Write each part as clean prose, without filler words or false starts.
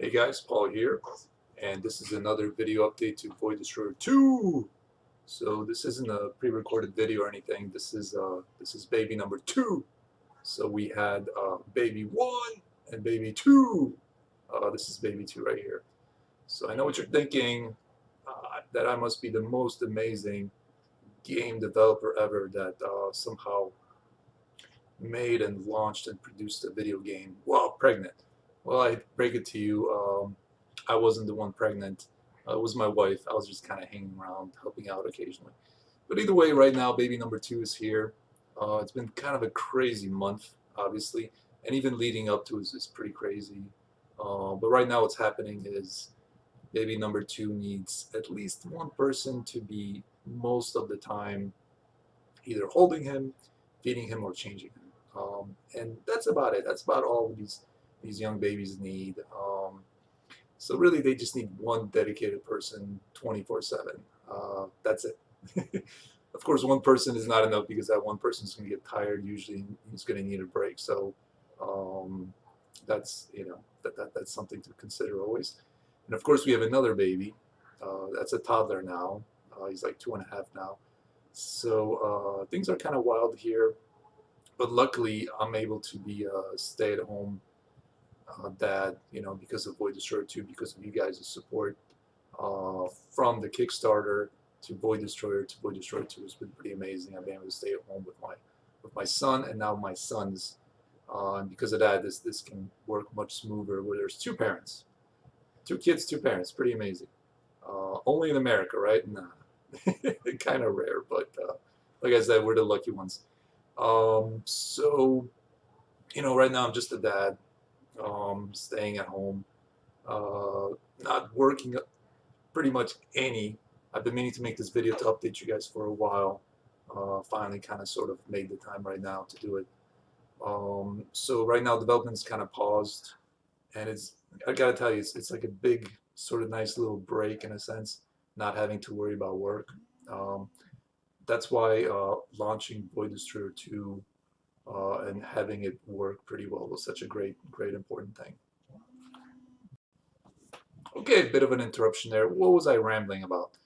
Hey guys, Paul here, and this is another video update to Void Destroyer 2. So this isn't a pre-recorded video or anything. This is baby number 2. So we had baby 1 and baby 2. This is baby 2 right here. So I know what you're thinking, that I must be the most amazing game developer ever that somehow made and launched and produced a video game while pregnant. Well, I break it to you. I wasn't the one pregnant. It was my wife. I was just kind of hanging around, helping out occasionally. But either way, right now, baby number 2 is here. It's been kind of a crazy month, obviously, and even leading up to it is pretty crazy. But right now, what's happening is baby number 2 needs at least one person to be most of the time either holding him, feeding him, or changing him. And that's about it. That's about all these young babies need. So really, they just need one dedicated person 24/7. That's it. Of course, one person is not enough because that one person is going to get tired. Usually, he's going to need a break. So that's that's something to consider always. And of course, we have another baby. That's a toddler now. He's like 2.5 now. So things are kind of wild here, but luckily I'm able to be a stay-at-home dad, because of Void Destroyer 2, because of you guys' support. From the Kickstarter to Void Destroyer 2 has been pretty amazing. I've been able to stay at home with my son and now my sons. And because of that, this can work much smoother where there's two parents. Two kids, two parents. Pretty amazing. Only in America, right? Nah. Kind of rare, but like I said, we're the lucky ones. So, right now I'm just a dad, staying at home, not working pretty much any. I've been meaning to make this video to update you guys for a while. Finally, kind of sort of made the time right now to do it. So right now development's kind of paused, and I gotta tell you, it's like a big sort of nice little break in a sense, not having to worry about work. Um, that's why launching Void Destroyer 2 and having it work pretty well was such a great important thing. Okay, a bit of an interruption there. What was I rambling about?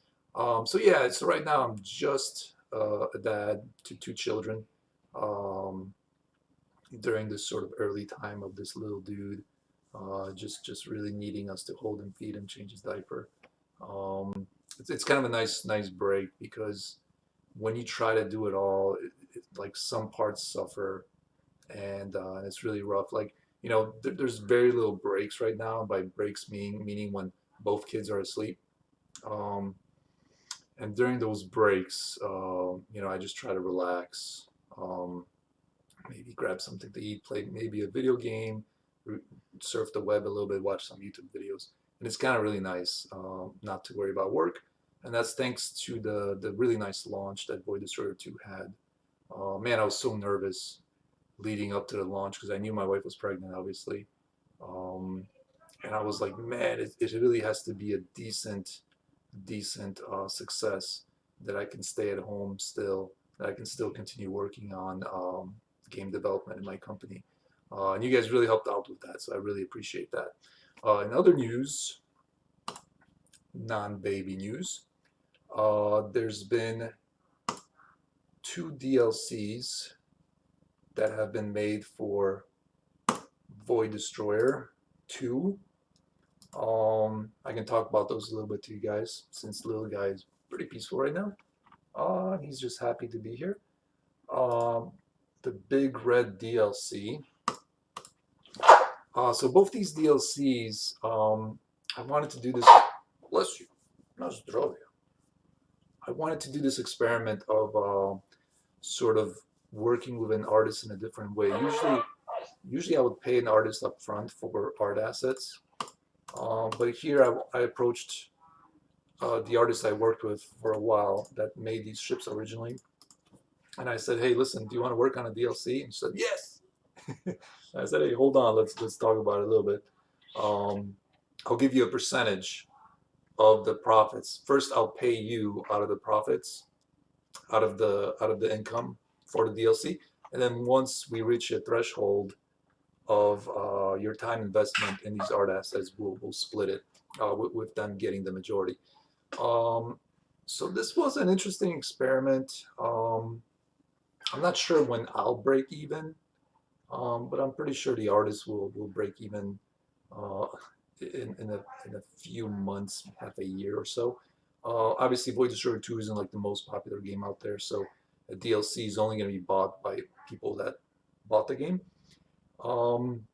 So yeah, so right now I'm just a dad to two children. Um, During this sort of early time of this little dude, just really needing us to hold him, feed him, change his diaper. It's kind of a nice break because when you try to do it all, like some parts suffer, and it's really rough. Like there's very little breaks right now. By breaks meaning when both kids are asleep. Um, and during those breaks, I just try to relax. Maybe grab something to eat, play maybe a video game, surf the web a little bit, watch some YouTube videos, and it's kind of really nice not to worry about work. And that's thanks to the really nice launch that Void Destroyer 2 had. Man, I was so nervous leading up to the launch because I knew my wife was pregnant, obviously. Um, and I was like, man, it really has to be a decent success that I can stay at home still, that I can still continue working on game development in my company. And you guys really helped out with that, so I really appreciate that. In other news, non-baby news, there's been 2 DLCs that have been made for Void Destroyer 2. I can talk about those a little bit to you guys since little guy is pretty peaceful right now. He's just happy to be here. The Big Red DLC. So both these DLCs, I wanted to do this. Bless you. Na zdrowie. I wanted to do this experiment of sort of working with an artist in a different way. Usually I would pay an artist up front for art assets, but here I approached the artist I worked with for a while that made these ships originally, and I said, "Hey, listen, do you want to work on a DLC?" And she said, "Yes." I said, "Hey, hold on, let's talk about it a little bit. I'll give you a percentage of the profits. First, I'll pay you out of the profits, out of the income for the DLC, and then once we reach a threshold of your time investment in these art assets. We'll split it with them getting the majority. Um, so this was an interesting experiment. I'm not sure when I'll break even, but I'm pretty sure the artist will break even uh, in a few months, half a year or so. Obviously, Void Destroyer 2 isn't like the most popular game out there, so a DLC is only going to be bought by people that bought the game. Um,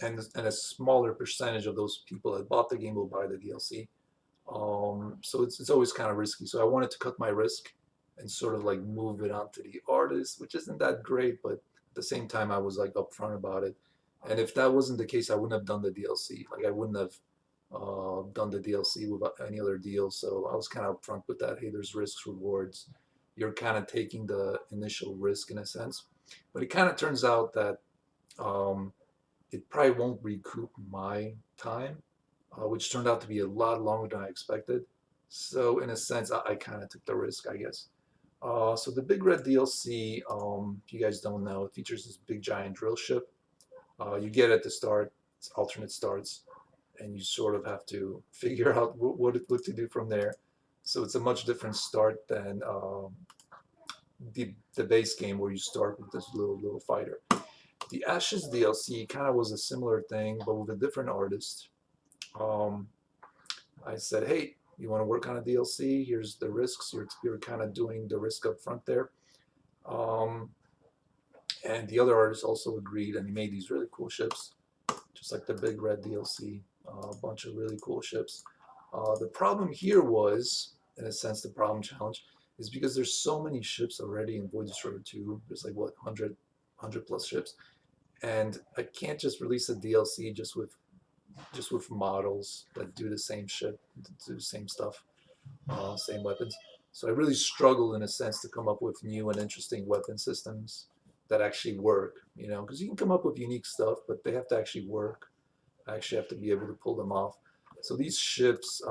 and a smaller percentage of those people that bought the game will buy the DLC. So it's always kind of risky. So I wanted to cut my risk and sort of like move it onto the artist, which isn't that great, but at the same time I was like upfront about it. And if that wasn't the case, I wouldn't have done the DLC. Like I wouldn't have done the DLC without any other deal. So I was kind of upfront with that. Hey, there's risks, rewards. You're kind of taking the initial risk in a sense. But it kind of turns out that um, it probably won't recoup my time, which turned out to be a lot longer than I expected. So in a sense, I kind of took the risk, I guess. So the Big Red DLC, if you guys don't know, it features this big giant drill ship. You get at the start, it's alternate starts, and you sort of have to figure out what to do from there. So it's a much different start than the base game where you start with this little fighter. The Ashes DLC kind of was a similar thing, but with a different artist. Um, I said, hey, you want to work on a DLC? Here's the risks. You're kind of doing the risk up front there. Um, and the other artist also agreed, and he made these really cool ships, just like the Big Red DLC. A bunch of really cool ships. The problem here was, in a sense, the problem challenge is because there's so many ships already in Void Destroyer 2. There's like what 100 plus ships, and I can't just release a DLC just with models that do the same shit, do the same stuff, same weapons. So I really struggle in a sense to come up with new and interesting weapon systems that actually work. You know, because you can come up with unique stuff, but they have to actually work. I actually have to be able to pull them off. So these ships,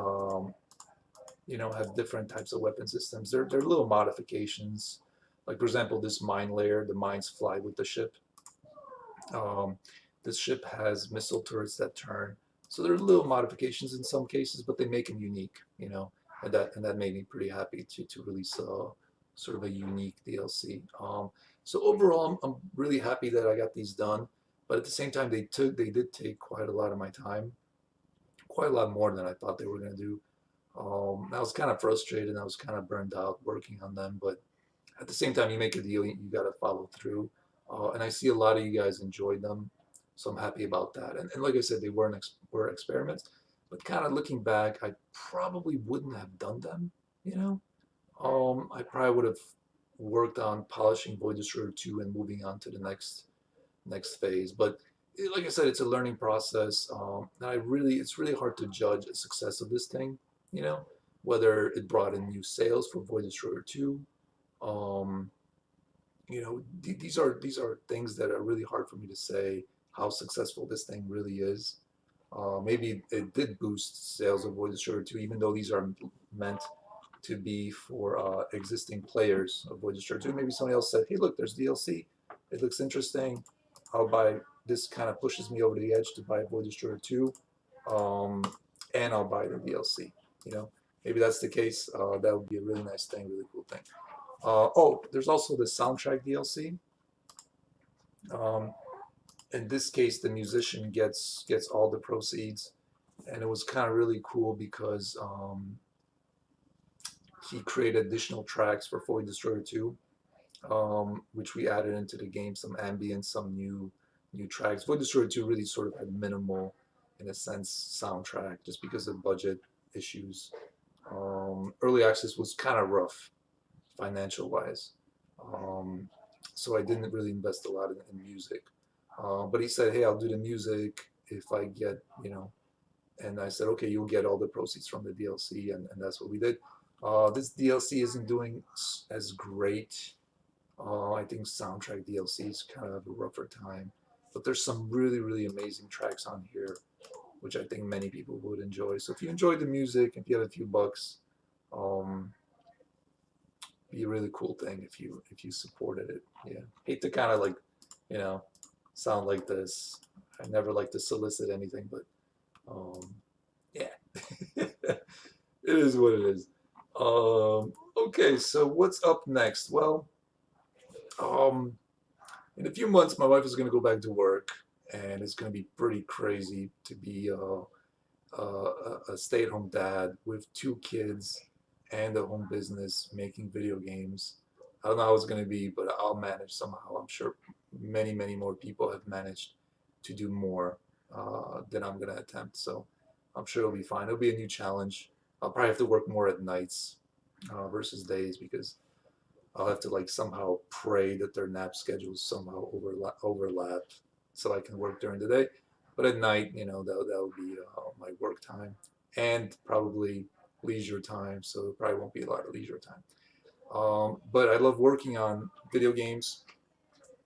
you know, have different types of weapon systems. They're little modifications. Like for example, this mine layer, the mines fly with the ship. Um, this ship has missile turrets that turn. So there are little modifications in some cases, but they make them unique, you know, and that made me pretty happy to release sort of a unique DLC. So overall, I'm really happy that I got these done, but at the same time, they did take quite a lot of my time, quite a lot more than I thought they were going to do. I was kind of frustrated, I was kind of burned out working on them, but at the same time, you make a deal, you got to follow through. And I see a lot of you guys enjoyed them, so I'm happy about that. And like I said, they were experiments, but kind of looking back, I probably wouldn't have done them. You know, I probably would have worked on polishing Void Destroyer 2 and moving on to the next phase. But like I said, it's a learning process. And it's really hard to judge the success of this thing. You know, whether it brought in new sales for Void Destroyer 2. Um, you know, these are things that are really hard for me to say how successful this thing really is. Maybe it did boost sales of Void Destroyer 2, even though these are meant to be for existing players of Void Destroyer 2. Maybe somebody else said, hey, look, there's DLC. It looks interesting. I'll buy this. Kind of pushes me over the edge to buy Void Destroyer 2. Um, and I'll buy the DLC. You know, maybe that's the case. That would be a really nice thing, really cool thing. Oh, there's also the soundtrack DLC. Um, in this case, the musician gets all the proceeds, and it was kind of really cool because he created additional tracks for Void Destroyer 2, which we added into the game, some ambient, some new tracks. Void Destroyer 2 really sort of had minimal, in a sense, soundtrack just because of budget issues. Early access was kind of rough financial wise. Um, so I didn't really invest a lot in music. But he said, hey, I'll do the music if I get, you know, and I said, okay, you'll get all the proceeds from the DLC. And that's what we did. This DLC isn't doing as great. I think soundtrack DLC is kind of a rougher time. But there's some really amazing tracks on here, which I think many people would enjoy. So if you enjoyed the music, if you have a few bucks, um, be a really cool thing if you supported it. Yeah, hate to kind of like, you know, sound like this. I never like to solicit anything, but um, yeah, it is what it is. Okay, so what's up next? Well, um, in a few months, my wife is going to go back to work, and it's going to be pretty crazy to be a stay-at-home dad with two kids and a home business making video games. I don't know how it's going to be, but I'll manage somehow. I'm sure many, many more people have managed to do more than I'm going to attempt. So I'm sure it'll be fine. It'll be a new challenge. I'll probably have to work more at nights versus days because I'll have to like somehow pray that their nap schedules somehow overlap so I can work during the day. But at night, that'll be my work time and probably leisure time. So there probably won't be a lot of leisure time. But I love working on video games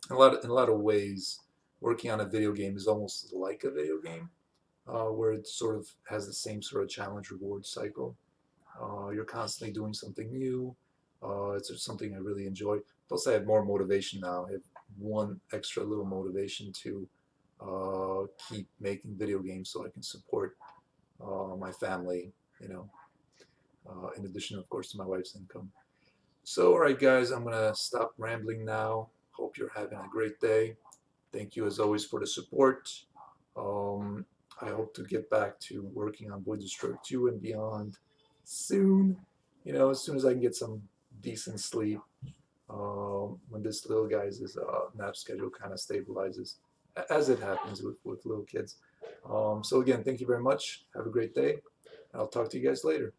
in a lot of ways. Working on a video game is almost like a video game, where it sort of has the same sort of challenge reward cycle. You're constantly doing something new. It's just something I really enjoy. Plus, I have more motivation now. I have one extra little motivation to keep making video games so I can support my family, you know, in addition, of course, to my wife's income. So, all right, guys, I'm going to stop rambling now. Hope you're having a great day. Thank you, as always, for the support. Um, I hope to get back to working on Void Destroyer 2 and beyond soon. As soon as I can get some decent sleep, when this little guy's nap schedule kind of stabilizes, as it happens with little kids. So again, thank you very much. Have a great day. I'll talk to you guys later.